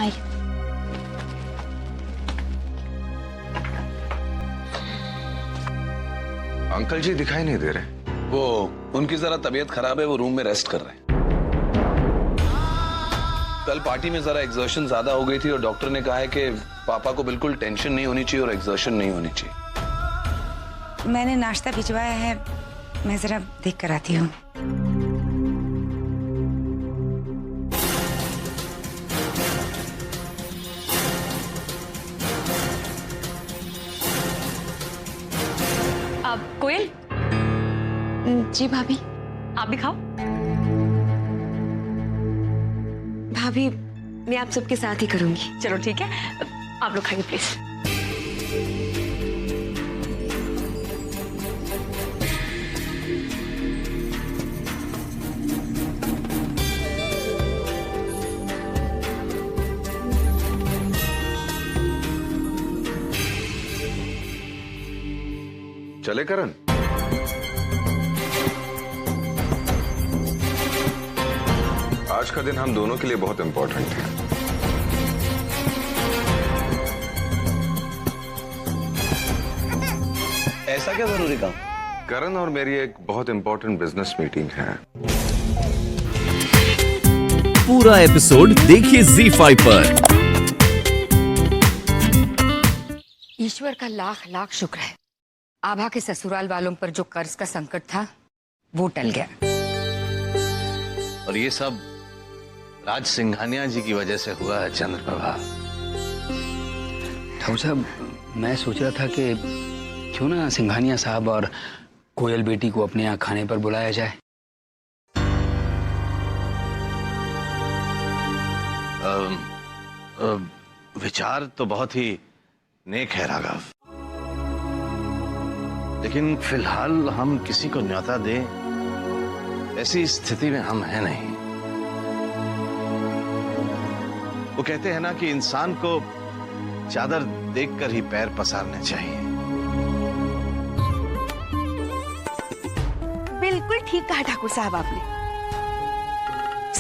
आई। Uncle जी दिखाई नहीं दे रहे। वो उनकी जरा तबीयत खराब है, वो रूम में रेस्ट कर रहे हैं। कल पार्टी में जरा एक्सर्शन ज्यादा हो गई थी और डॉक्टर ने कहा है कि पापा को बिल्कुल टेंशन नहीं होनी चाहिए और एक्सर्शन नहीं होनी चाहिए। मैंने नाश्ता भिजवाया है, मैं जरा देख कर आती हूँ। अब कोयल। जी भाभी। आप भी खाओ। भाभी मैं आप सबके साथ ही करूंगी। चलो ठीक है, आप लोग खाइए प्लीज। चले करण? आज का दिन हम दोनों के लिए बहुत इंपॉर्टेंट है। ऐसा क्या जरूरी काम? करण और मेरी एक बहुत इंपॉर्टेंट बिजनेस मीटिंग है। पूरा एपिसोड देखिए ZEE5 पर। ईश्वर का लाख लाख शुक्र है, आभा के ससुराल वालों पर जो कर्ज का संकट था वो टल गया। और ये सब राज सिंघानिया जी की वजह से हुआ है चंद्रप्रभा। ठाकुर साहब, मैं सोच रहा था कि क्यों ना सिंघानिया साहब और कोयल बेटी को अपने यहाँ खाने पर बुलाया जाए। विचार तो बहुत ही नेक है राघव, लेकिन फिलहाल हम किसी को न्योता दें ऐसी स्थिति में हम हैं नहीं। वो कहते हैं ना कि इंसान को चादर देखकर ही पैर पसारने चाहिए। बिल्कुल ठीक कहा ठाकुर साहब आपने।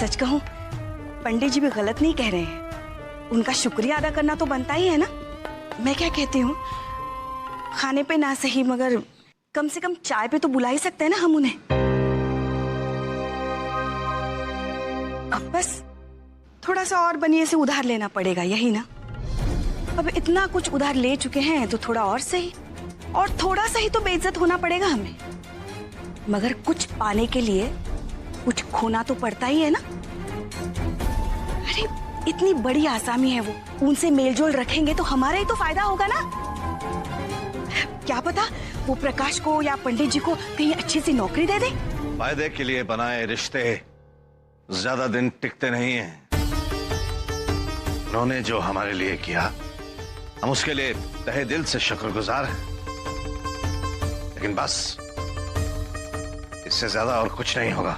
सच कहूं, पंडित जी भी गलत नहीं कह रहे हैं। उनका शुक्रिया अदा करना तो बनता ही है ना। मैं क्या कहती हूँ, खाने पे ना सही मगर कम से कम चाय पे तो बुला ही सकते हैं ना हम उन्हें। अब बस थोड़ा सा और बनिए से उधार लेना पड़ेगा, यही ना। अब इतना कुछ उधार ले चुके हैं तो थोड़ा और सही, और थोड़ा सा ही तो बेइज्जत होना पड़ेगा हमें। मगर कुछ पाने के लिए कुछ खोना तो पड़ता ही है ना। अरे इतनी बड़ी आसामी है वो, उनसे मेलजोल रखेंगे तो हमारा ही तो फायदा होगा ना। क्या पता वो प्रकाश को या पंडित जी को कहीं अच्छी सी नौकरी दे दे। फायदे के लिए बनाए रिश्ते ज्यादा दिन टिकते नहीं हैं। उन्होंने जो हमारे लिए किया, हम उसके लिए तहे दिल से शुक्रगुजार हैं। लेकिन बस इससे ज्यादा और कुछ नहीं होगा।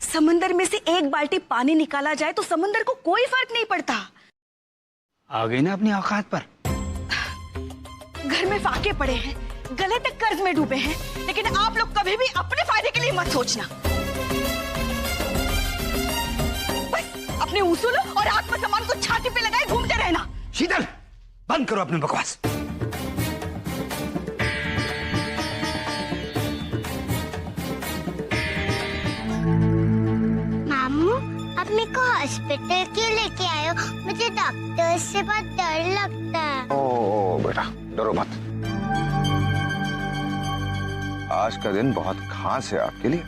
समंदर में से एक बाल्टी पानी निकाला जाए तो समंदर को कोई फर्क नहीं पड़ता। आ गई ना अपनी औकात पर। घर में फाके पड़े हैं, गले तक कर्ज में डूबे हैं, लेकिन आप लोग कभी भी अपने फायदे के लिए मत सोचना। बस अपने उसूल और आत्मसम्मान को छाती पे लगाए घूमते रहना। शीतल, बंद करो अपनी बकवास। मामू, अब मेरे को हॉस्पिटल क्यों लेके आए हो? मुझे डॉक्टर से बहुत डर लगता है। ओ बेटा, डरो मत। आज का दिन बहुत खास है आपके लिए।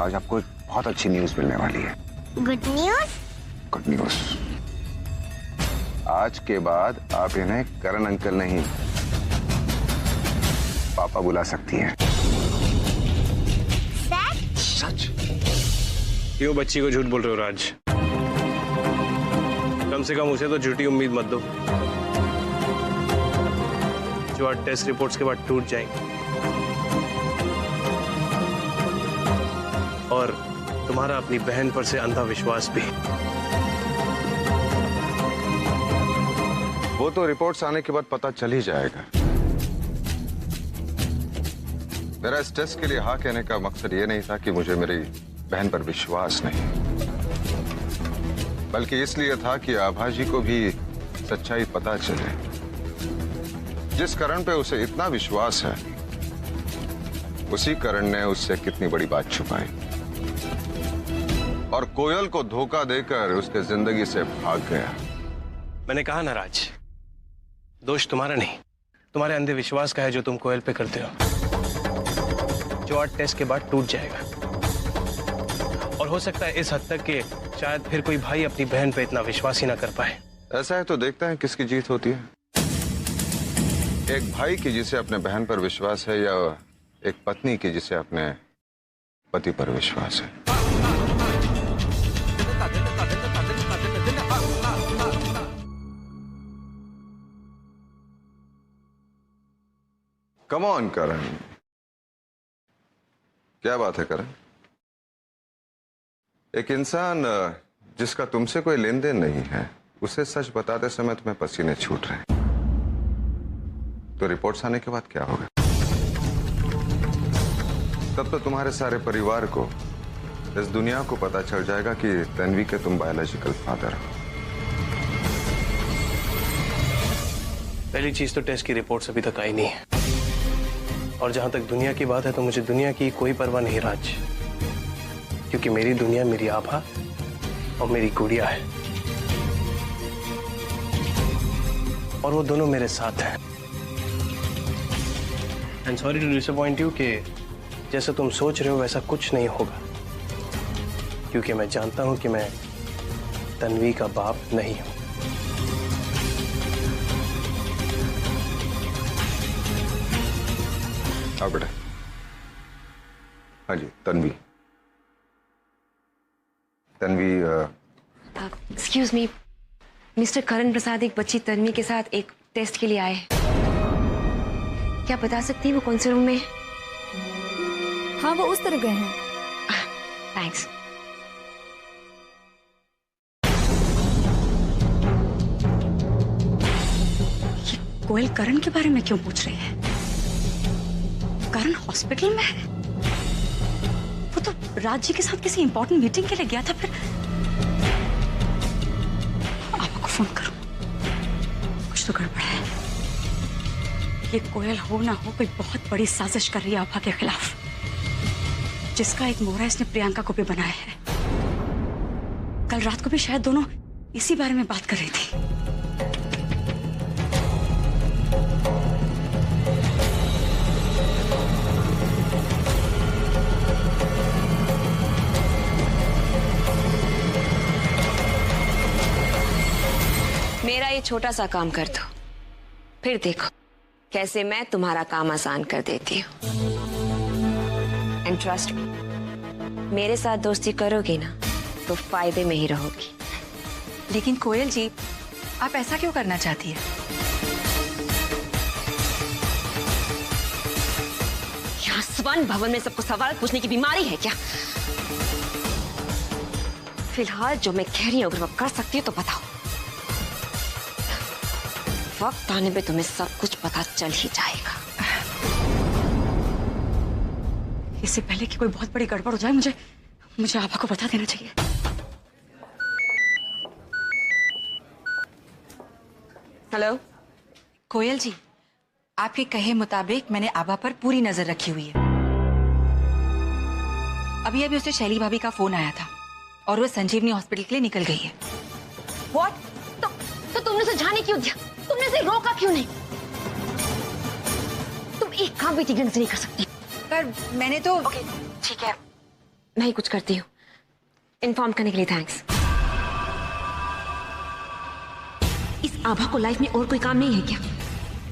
आज आपको एक बहुत अच्छी न्यूज मिलने वाली है। Good news? Good news. आज के बाद आप इन्हें करण अंकल नहीं, पापा बुला सकती हैं। सच? क्यों बच्ची को झूठ बोल रहे हो राज? कम से कम उसे तो झूठी उम्मीद मत दो जो आज टेस्ट रिपोर्ट्स के बाद टूट जाएंगे। और तुम्हारा अपनी बहन पर से अंधा विश्वास भी। वो तो रिपोर्ट्स आने के बाद पता चल ही जाएगा। मेरा इस टेस्ट के लिए हाँ कहने का मकसद ये नहीं था कि मुझे मेरी बहन पर विश्वास नहीं, बल्कि इसलिए था कि आभा जी को भी सच्चाई पता चले। जिस करण पे उसे इतना विश्वास है, उसी करण ने उससे कितनी बड़ी बात छुपाई और कोयल को धोखा देकर उसके जिंदगी से भाग गया। मैंने कहा ना राज, दोष तुम्हारा नहीं, तुम्हारे अंधे विश्वास का है जो तुम कोयल पे करते हो, जो आज टेस्ट के बाद टूट जाएगा। और हो सकता है इस हद तक कि शायद फिर कोई भाई अपनी बहन पे इतना विश्वास ही ना कर पाए। ऐसा है तो देखते हैं किसकी जीत होती है, एक भाई की जिसे अपने बहन पर विश्वास है या एक पत्नी की जिसे अपने पति पर विश्वास है। कम ऑन करण, क्या बात है करण? एक इंसान जिसका तुमसे कोई लेन देन नहीं है, उसे सच बताते समय तुम्हें पसीने छूट रहे हैं, तो रिपोर्ट्स आने के बाद क्या होगा? तब तो तुम्हारे सारे परिवार को, इस दुनिया को पता चल जाएगा कि तन्वी के तुम बायोलॉजिकल फादर हो। पहली चीज तो टेस्ट की रिपोर्ट्स अभी तक आई नहीं है, और जहां तक दुनिया की बात है तो मुझे दुनिया की कोई परवाह नहीं राज, क्योंकि मेरी दुनिया मेरी आभा और मेरी गुड़िया है, और वो दोनों मेरे साथ हैं। And sorry to disappoint you कि जैसा तुम सोच रहे हो वैसा कुछ नहीं होगा, क्योंकि मैं जानता हूं कि मैं तन्वी का बाप नहीं हूं। हाँ बेटा। हाँ जी, Tanvi. Tanvi excuse me, mister Karan Prasad एक बच्ची तन्वी के साथ एक टेस्ट के लिए आए हैं। क्या बता सकती हैं वो कौन से रूम में है? हाँ, वो उस तरफ गए हैं। थैंक्स। ये कोयल करण के बारे में क्यों पूछ रही है? करण हॉस्पिटल में है? वो तो राज जी के साथ किसी इंपॉर्टेंट मीटिंग के लिए गया था। फिर आपको फोन करूं, कुछ तो गड़बड़ है। ये कोयल हो ना हो कोई बहुत बड़ी साजिश कर रही है आभा के खिलाफ, जिसका एक मोहरा इसने प्रियंका को भी बनाया है। कल रात को भी शायद दोनों इसी बारे में बात कर रही थी। मेरा ये छोटा सा काम कर दो, फिर देखो कैसे मैं तुम्हारा काम आसान कर देती हूँ। एंड ट्रस्ट मी, मेरे साथ दोस्ती करोगी ना तो फायदे में ही रहोगी। लेकिन कोयल जी, आप ऐसा क्यों करना चाहती है? यहाँ स्वर्ण भवन में सबको सवाल पूछने की बीमारी है क्या? फिलहाल जो मैं कह रही हूँ अगर वो कर सकती हो तो बताओ, वक्त आने पे तुम्हें सब कुछ पता चल ही जाएगा। इससे पहले कि कोई बहुत बड़ी गड़बड़ हो जाए, मुझे आभा को बता देना चाहिए। हेलो कोयल जी, आपके कहे मुताबिक मैंने आभा पर पूरी नजर रखी हुई है। अभी अभी उसे शैली भाभी का फोन आया था और वो संजीवनी हॉस्पिटल के लिए निकल गई है। व्हाट? तो तुमने उसे जाने क्यों दिया? तुमने उसे रोका क्यों नहीं? तुम एक काम भी ठीक ढंग से नहीं कर सकती। पर मैंने तो ओके, ठीक है, मैं ही कुछ करती हूँ। इन्फॉर्म करने के लिए थैंक्स। इस आभा को लाइफ में और कोई काम नहीं है क्या?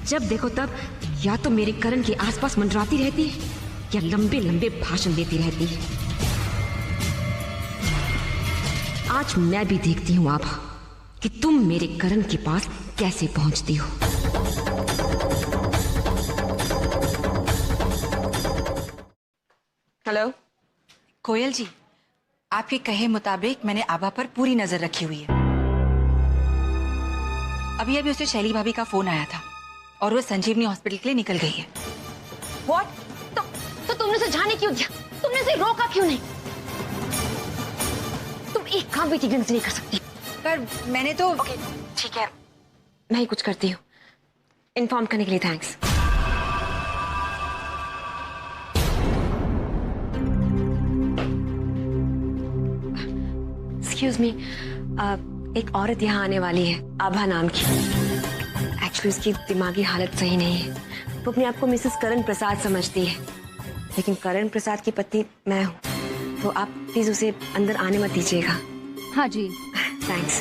जब देखो तब या तो मेरे करण के आसपास मंडराती रहती है या लंबे लंबे भाषण देती रहती है। आज मैं भी देखती हूँ आभा कि तुम मेरे करण के पास कैसे पहुंचती हो। हेलो कोयल जी, आपके कहे मुताबिक मैंने आभा पर पूरी नजर रखी हुई है। अभी अभी उसे शैली भाभी का फोन आया था और वो संजीवनी हॉस्पिटल के लिए निकल गई है। व्हाट? तो तुमने उसे जाने क्यों दिया? तुमने उसे रोका क्यों नहीं? एक काम बेटी ढंग से नहीं कर सकती। पर मैंने तो ओके ठीक है, मैं ही कुछ करती हूँ। इन्फॉर्म करने के लिए थैंक्स। एक्सक्यूज मी, एक औरत यहाँ आने वाली है, आभा नाम की। एक्चुअली उसकी दिमागी हालत सही नहीं है। वो अपने आप को मिसेस करण प्रसाद समझती है, लेकिन करण प्रसाद की पत्नी मैं हूँ, तो आप प्लीज उसे अंदर आने मत दीजिएगा। हाँ जी। थैंक्स।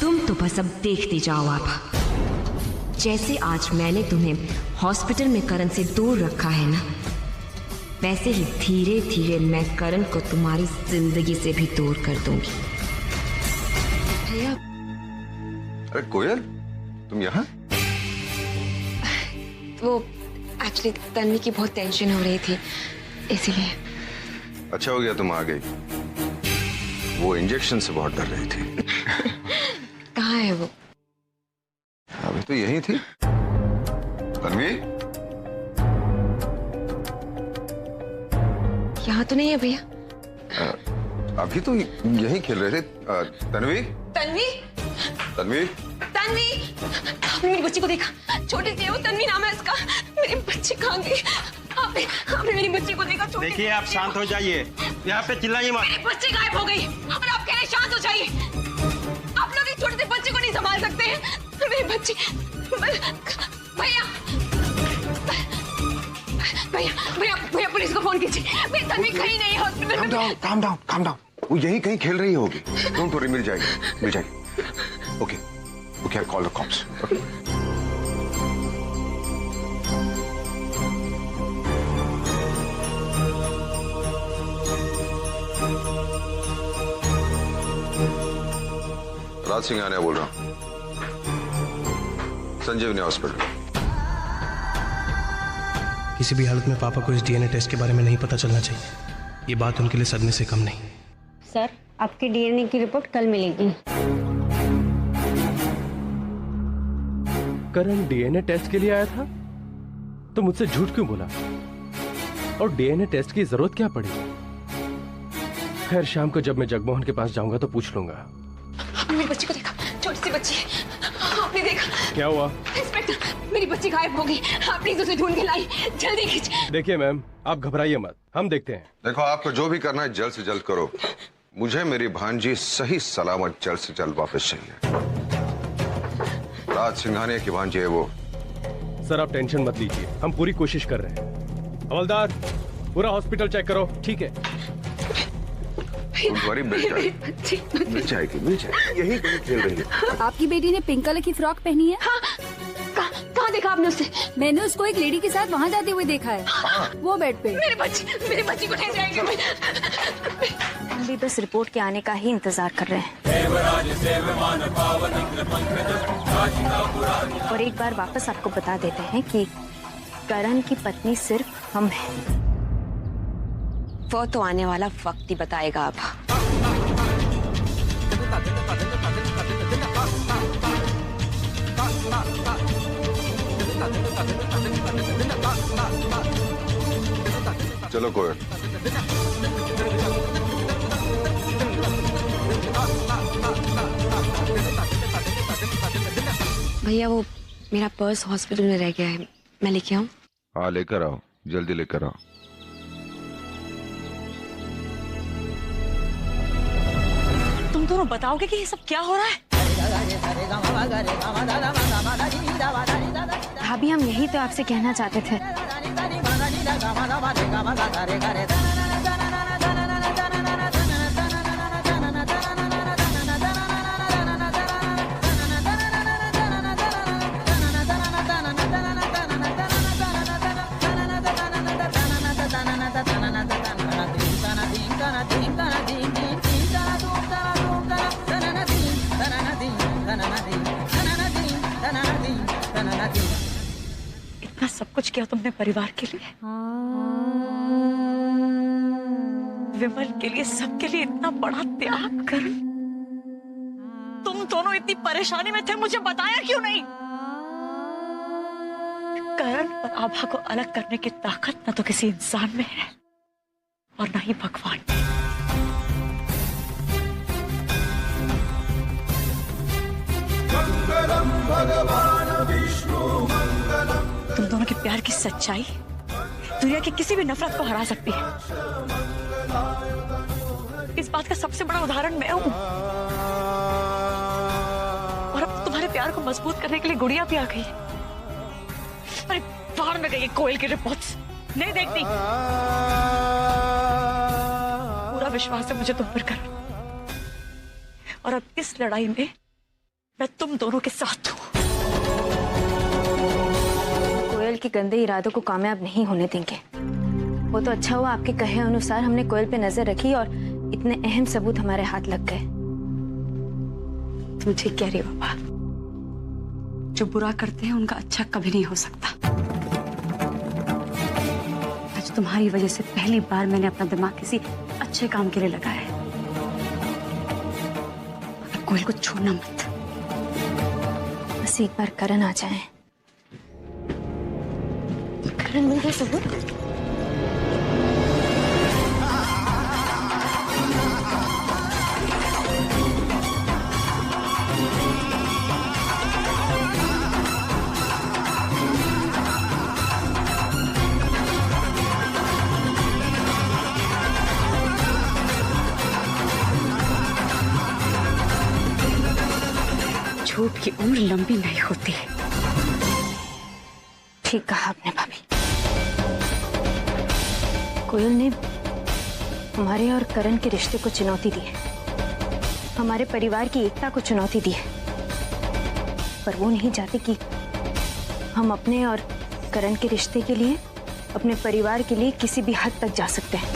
तुम तो बस अब देखते जाओ आभा। जैसे आज मैंने तुम्हें हॉस्पिटल में करण से दूर रखा है ना, वैसे ही धीरे धीरे मैं करण को तुम्हारी जिंदगी से भी दूर कर दूंगी। भैया। अरे कोयल, तुम यहाँ? वो एक्चुअली तन्वी की बहुत टेंशन हो रही थी, इसीलिए। अच्छा हो गया तुम आ गई। वो इंजेक्शन से बहुत डर रही थी। कहाँ है वो? अभी तो यही थी। तन्वी, यहाँ तो नहीं है भैया। अभी तो यही खेल रहे थे। तन्वी, तन्वी, तन्वी, तन्वी, आपने मेरी बच्ची को देखा? छोटी सी है वो, तन्वी नाम है उसका। मेरी बच्ची कहाँ गई? आपने मेरी बच्ची को देखा? देखिए आप शांत हो जाइए, यहाँ पे चिल्लाइए मत। मेरी बच्ची गायब हो गई और आप कह रहे शांत हो जाइए। आप लोग इस छोटे से बच्चे को नहीं संभाल सकते हैं। मेरी बच्ची, भैया भैया भैया भैया पुलिस को फोन कीजिए। मेरी तन्वी कहीं नहीं है हॉस्पिटल में। calm down। वो यही कहीं खेल रही होगी। डोंट वरी, मिल जाएगी। Okay, I'll call the cops. Okay? राज सिंघानिया बोल रहा हूँ, संजीवनी हॉस्पिटल। किसी भी हालत में पापा को इस डीएनए टेस्ट के बारे में नहीं पता चलना चाहिए। ये बात उनके लिए सदमे से कम नहीं। सर, आपकी डीएनए की रिपोर्ट कल मिलेगी। करण डीएनए टेस्ट के लिए आया था तो मुझसे झूठ क्यों बोला? और डीएनए टेस्ट की जरूरत क्या पड़ी? खैर, शाम को जब मैं जगमोहन के पास जाऊंगा तो पूछ लूंगा। आपने मेरी बच्ची को देखा? छोटी सी बच्ची है, आपने देखा? क्या हुआ? इंस्पेक्टर, मेरी बच्ची गायब हो गई। आप प्लीज उसे ढूंढ के लाई, जल्दी कीजिए। देखिए मैम, आप घबराइए मत, हम देखते हैं। देखो, आपको जो भी करना है जल्द से जल्द करो। मुझे मेरी भांजी सही सलामत जल्द से जल्द वापस चाहिए। राज सिंघानिया की भांजी है वो। सर आप टेंशन मत लीजिए, हम पूरी कोशिश कर रहे हैं। हवलदार, पूरा हॉस्पिटल चेक करो। ठीक है? मिल जाएगी। यही कहीं खेल रही है। आपकी बेटी ने पिंक कलर की फ्रॉक पहनी है। हाँ, कहाँ देखा आपने उसे? मैंने उसको एक लेडी के साथ वहाँ जाते हुए देखा है। वो बेड पे। मेरी बच्ची को ले जाएंगे। हम भी बस रिपोर्ट के आने का ही इंतजार कर रहे हैं। और एक बार वापस आपको बता देते हैं कि करण की पत्नी सिर्फ हम हैं। वो तो आने वाला वक्त ही बताएगा। अब चलो कोयल। भैया, वो मेरा पर्स हॉस्पिटल में रह गया है, मैं लेके आऊं? हाँ, लेकर आओ, जल्दी लेकर आओ। तुम दोनों बताओगे कि ये सब क्या हो रहा है? भाभी, हम यही तो आपसे कहना चाहते थे। इतना सब कुछ किया तुमने परिवार के लिए, विमल के लिए, सबके लिए इतना बड़ा त्याग कर। तुम दोनों इतनी परेशानी में थे, मुझे बताया क्यों नहीं? करण और आभा को अलग करने की ताकत न तो किसी इंसान में है और न ही भगवान। तुम दोनों के प्यार की सच्चाई दुनिया की किसी भी नफरत को हरा सकती है। इस बात का सबसे बड़ा उदाहरण मैं हूं। और अब तुम्हारे प्यार को मजबूत करने के लिए गुड़िया भी आ गई है। अरे बाहर में गई कोयल की रिपोर्ट्स नहीं देखती। पूरा विश्वास है मुझे तुम पर कर, और अब इस लड़ाई में मैं तुम दोनों के साथ हूं। कोयल के गंदे इरादों को कामयाब नहीं होने देंगे। वो तो अच्छा हुआ आपके कहे अनुसार हमने कोयल पे नजर रखी और इतने अहम सबूत हमारे हाथ लग गए। तुम ठीक कह रही हो बाबा, जो बुरा करते हैं उनका अच्छा कभी नहीं हो सकता। आज तुम्हारी वजह से पहली बार मैंने अपना दिमाग किसी अच्छे काम के लिए लगाया है। कोयल को छोड़ना मत। बस एक बार करण आ जाए। करण मिल गया सबूत। झूठ की उम्र लंबी नहीं होती है। ठीक कहा आपने भाभी। कोयल ने हमारे और करण के रिश्ते को चुनौती दी है, हमारे परिवार की एकता को चुनौती दी है, पर वो नहीं चाहते कि हम अपने और करण के रिश्ते के लिए, अपने परिवार के लिए किसी भी हद तक जा सकते हैं।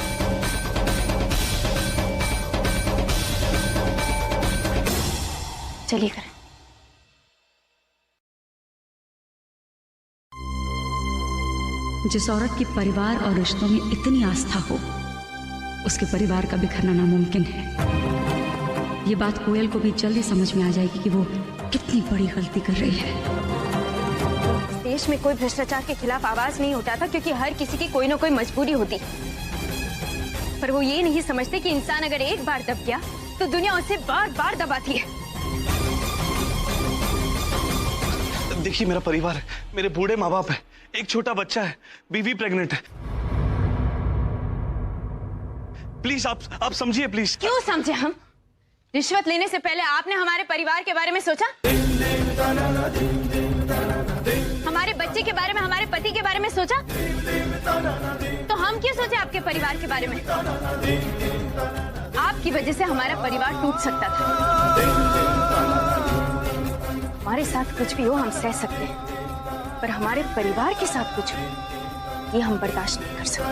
चलिए करण। जिस औरत की परिवार और रिश्तों में इतनी आस्था हो, उसके परिवार का बिखरना नामुमकिन है। ये बात कोयल को भी जल्दी समझ में आ जाएगी कि वो कितनी बड़ी गलती कर रही है। इस देश में कोई भ्रष्टाचार के खिलाफ आवाज नहीं उठाता क्योंकि हर किसी की कोई ना कोई मजबूरी होती। पर वो ये नहीं समझते कि इंसान अगर एक बार दब गया तो दुनिया उसे बार बार दबाती है। देखिए, मेरा परिवार है, मेरे बूढ़े माँ बाप है, एक छोटा बच्चा है, बीवी प्रेग्नेंट है। प्लीज आप समझिए प्लीज। क्यों समझे हम? रिश्वत लेने से पहले आपने हमारे परिवार के बारे में सोचा? हमारे बच्चे के बारे में, हमारे पति के बारे में सोचा? तो हम क्यों सोचे आपके परिवार के बारे में? आपकी वजह से हमारा परिवार टूट सकता था। हमारे साथ कुछ भी हो हम सह सकते हैं, पर हमारे परिवार के साथ कुछ हो ये हम बर्दाश्त नहीं कर सकते।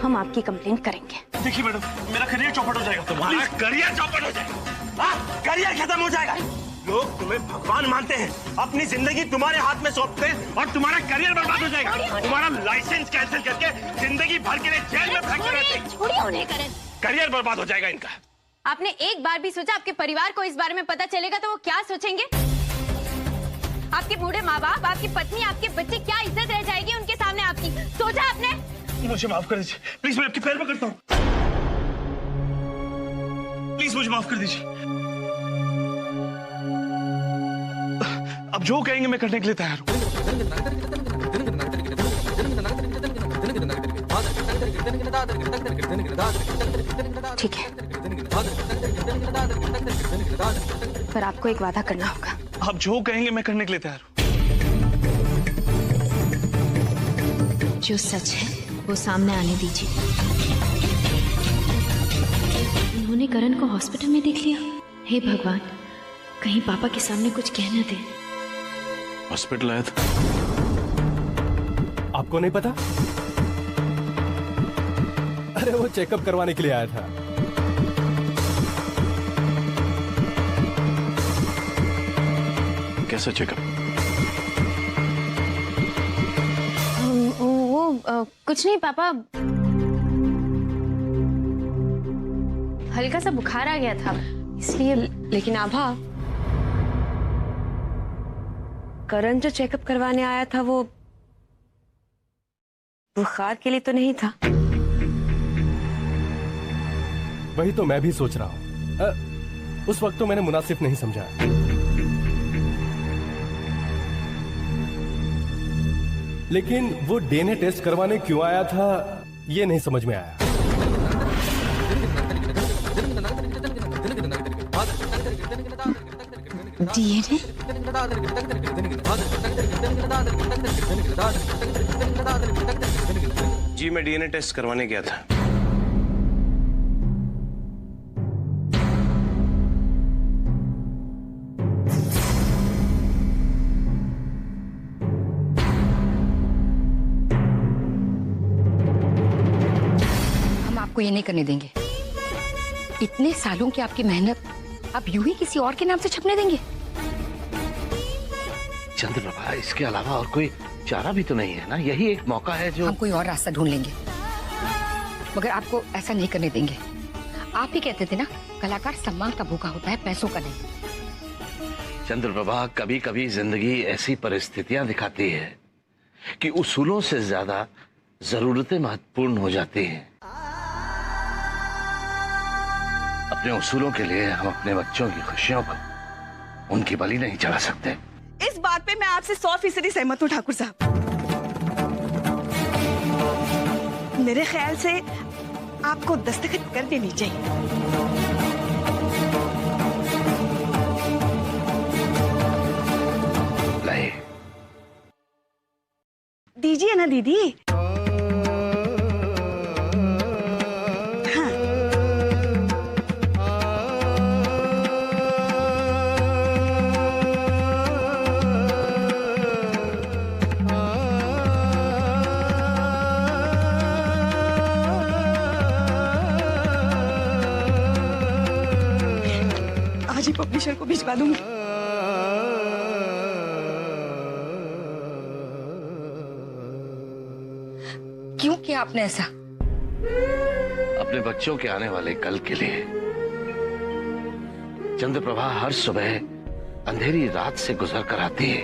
हम आपकी कंप्लेंट करेंगे। देखिए मैडम, मेरा करियर चौपट हो जाएगा। तुम्हारा करियर चौपट हो जाएगा? करियर खत्म हो जाएगा। लोग तुम्हें भगवान मानते हैं, अपनी जिंदगी तुम्हारे हाथ में सौंपते हैं और तुम्हारा करियर बर्बाद हो जाएगा। तुम्हारा लाइसेंस कैंसिल करके जिंदगी भर के लिए जेल में फेंक देंगे। छोड़िए उन्हें करण। करियर बर्बाद हो जाएगा इनका। आपने एक बार भी सोचा आपके परिवार को इस बारे में पता चलेगा तो वो क्या सोचेंगे? आपके बूढ़े माँ बाप, आपकी पत्नी, आपके बच्चे, क्या इज्जत रह जाएगी उनके सामने आपकी? सोचा आपने? मुझे माफ कर दीजिए प्लीज, मैं आपके पैर पकड़ता हूँ। प्लीज मुझे माफ कर दीजिए। अब जो कहेंगे मैं करने के लिए तैयार हूँ। ठीक है, पर आपको एक वादा करना होगा। आप जो कहेंगे मैं करने के लिए तैयार हूँ। जो सच है वो सामने आने दीजिए। उन्होंने करण को हॉस्पिटल में देख लिया। हे भगवान, कहीं पापा के सामने कुछ कहना दे। हॉस्पिटल आया था? आपको नहीं पता? अरे वो चेकअप करवाने के लिए आया था। कैसा चेकअप? कुछ नहीं पापा, हल्का सा बुखार आ गया था इसलिए। लेकिन आभा, करण जो चेकअप करवाने आया था वो बुखार के लिए तो नहीं था। वही तो मैं भी सोच रहा हूँ। उस वक्त तो मैंने मुनासिब नहीं समझा। लेकिन वो डीएनए टेस्ट करवाने क्यों आया था ये नहीं समझ में आया। डीएनए? जी मैं डीएनए टेस्ट करवाने गया था। हम आपको ये नहीं करने देंगे। इतने सालों की आपकी मेहनत आप यूं ही किसी और के नाम से छपने देंगे? चंद्रप्रभा, इसके अलावा और कोई चारा भी तो नहीं है ना। यही एक मौका है जो हम कोई और रास्ता ढूंढ लेंगे, मगर आपको ऐसा नहीं करने देंगे। आप ही कहते थे ना, कलाकार सम्मान का भूखा होता है, पैसों का नहीं। चंद्रप्रभा, कभी कभी जिंदगी ऐसी परिस्थितियां दिखाती है कि उसूलों से ज्यादा जरूरतें महत्वपूर्ण हो जाती हैं। अपने उसूलों के लिए हम अपने बच्चों की खुशियों को उनकी बलि नहीं चढ़ा सकते। इस बात पे मैं आपसे 100% सहमत हूँ ठाकुर साहब। मेरे ख्याल से आपको दस्तखत कर देनी चाहिए। नहीं, दीजिए ना दीदी। आज ही पब्लिशर को भिजवा दूंगी। क्यों किया आपने ऐसा? अपने बच्चों के आने वाले कल के लिए। चंद्रप्रभा हर सुबह अंधेरी रात से गुजर कर आती है।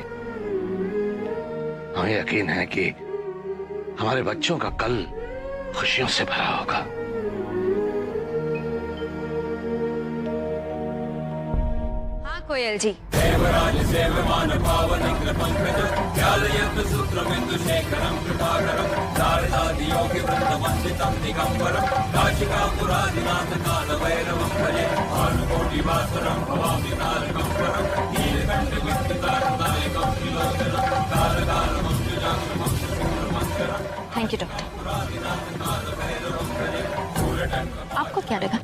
हमें यकीन है कि हमारे बच्चों का कल खुशियों से भरा होगा। हाँ कोयल जी, थैंक यू डॉक्टर। आपको क्या लगा?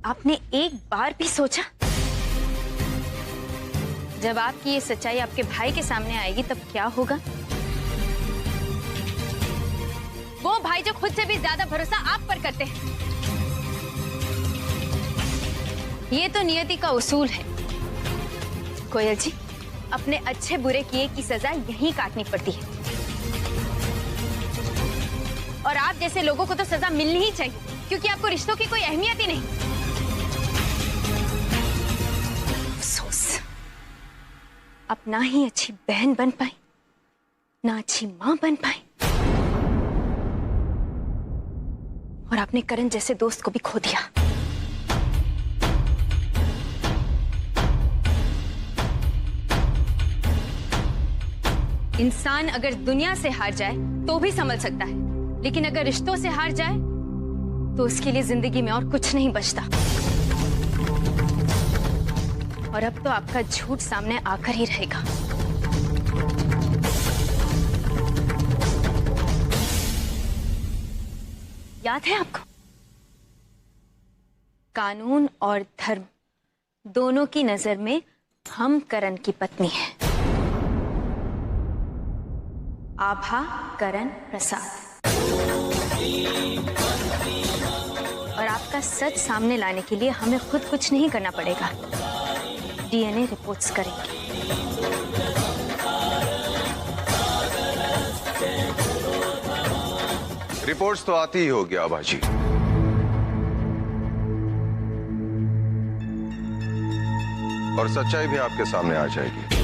आपने एक बार भी सोचा जब आपकी ये सच्चाई आपके भाई के सामने आएगी तब क्या होगा? वो भाई जो खुद से भी ज्यादा भरोसा आप पर करते हैं। ये तो नियति का उसूल है कोयल जी। अपने अच्छे बुरे किए की सजा यहीं काटनी पड़ती है, और आप जैसे लोगों को तो सजा मिलनी ही चाहिए, क्योंकि आपको रिश्तों की कोई अहमियत ही नहीं। अफसोस, आप ना ही अच्छी बहन बन पाई, ना अच्छी मां बन पाई, और आपने करण जैसे दोस्त को भी खो दिया। इंसान अगर दुनिया से हार जाए तो भी संभल सकता है, लेकिन अगर रिश्तों से हार जाए तो उसके लिए जिंदगी में और कुछ नहीं बचता। और अब तो आपका झूठ सामने आकर ही रहेगा। याद है आपको? कानून और धर्म दोनों की नजर में हम करण की पत्नी हैं। आभा करण प्रसाद। और आपका सच सामने लाने के लिए हमें खुद कुछ नहीं करना पड़ेगा, डीएनए रिपोर्ट्स करेंगे। रिपोर्ट्स तो आती ही होगी आभा जी, और सच्चाई भी आपके सामने आ जाएगी।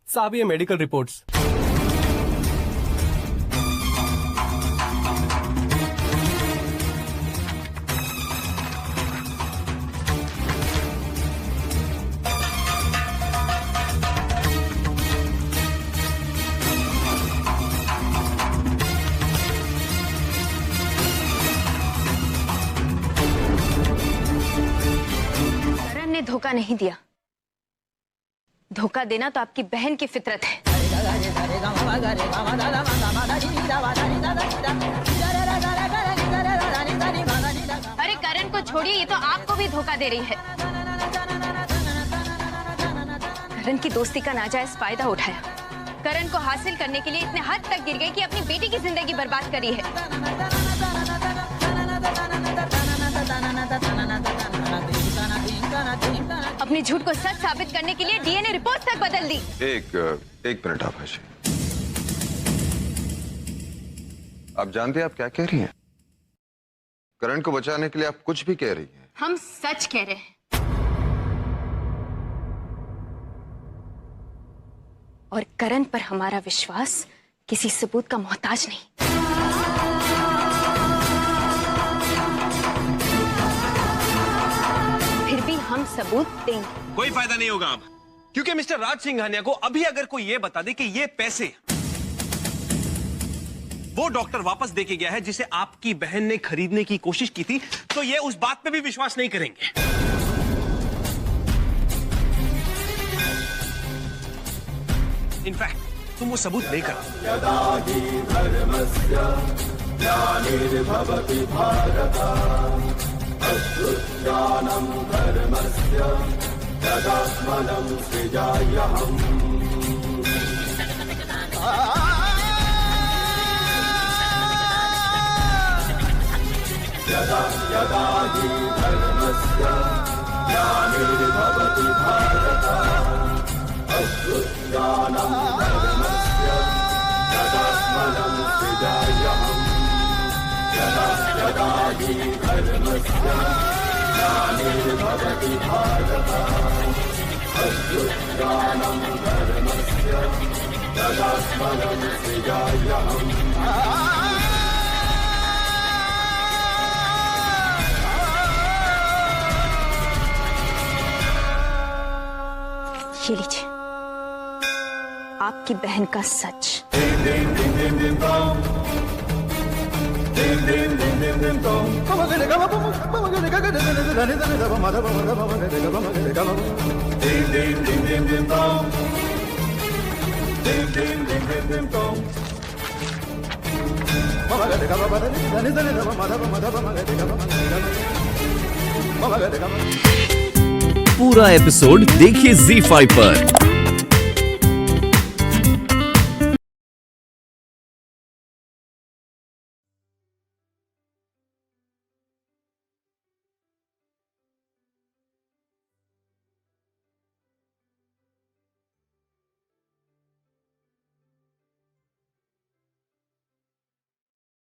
साहब ये मेडिकल रिपोर्ट्स। करण ने धोखा नहीं दिया। धोखा देना तो आपकी बहन की फितरत है। अरे करण को छोड़िए, ये तो आपको भी धोखा दे रही है। करण की दोस्ती का नाजायज फायदा उठाया। करण को हासिल करने के लिए इतने हद तक गिर गई कि अपनी बेटी की जिंदगी बर्बाद करी है। अपनी झूठ को सच साबित करने के लिए डीएनए रिपोर्ट तक बदल दी। एक मिनट आभा जी, आप जानते हैं आप क्या कह रही हैं? करण को बचाने के लिए आप कुछ भी कह रही हैं। हम सच कह रहे हैं। और करण पर हमारा विश्वास किसी सबूत का मोहताज नहीं। फिर भी हम सबूत देंगे। कोई फायदा नहीं होगा अब, क्योंकि मिस्टर राज सिंघानिया को अभी अगर कोई ये बता दे कि ये पैसे वो डॉक्टर वापस देके गया है जिसे आपकी बहन ने खरीदने की कोशिश की थी, तो ये उस बात पे भी विश्वास नहीं करेंगे। इनफैक्ट तुम वो सबूत लेकर यदा यदा हि धर्मस्य ग्लानिर्भवति भारत अभ्युत्थानं धर्मस्य तदात्मनं सृजाम्यहम्। यदा यदा हि धर्मस्य ग्लानिर्भवति भारत अभ्युत्थानं धर्मस्य तदात्मनं सृजाम्यहम्। ये लीजिए आपकी बहन का सच। पूरा एपिसोड देखिए ZEE5 पर।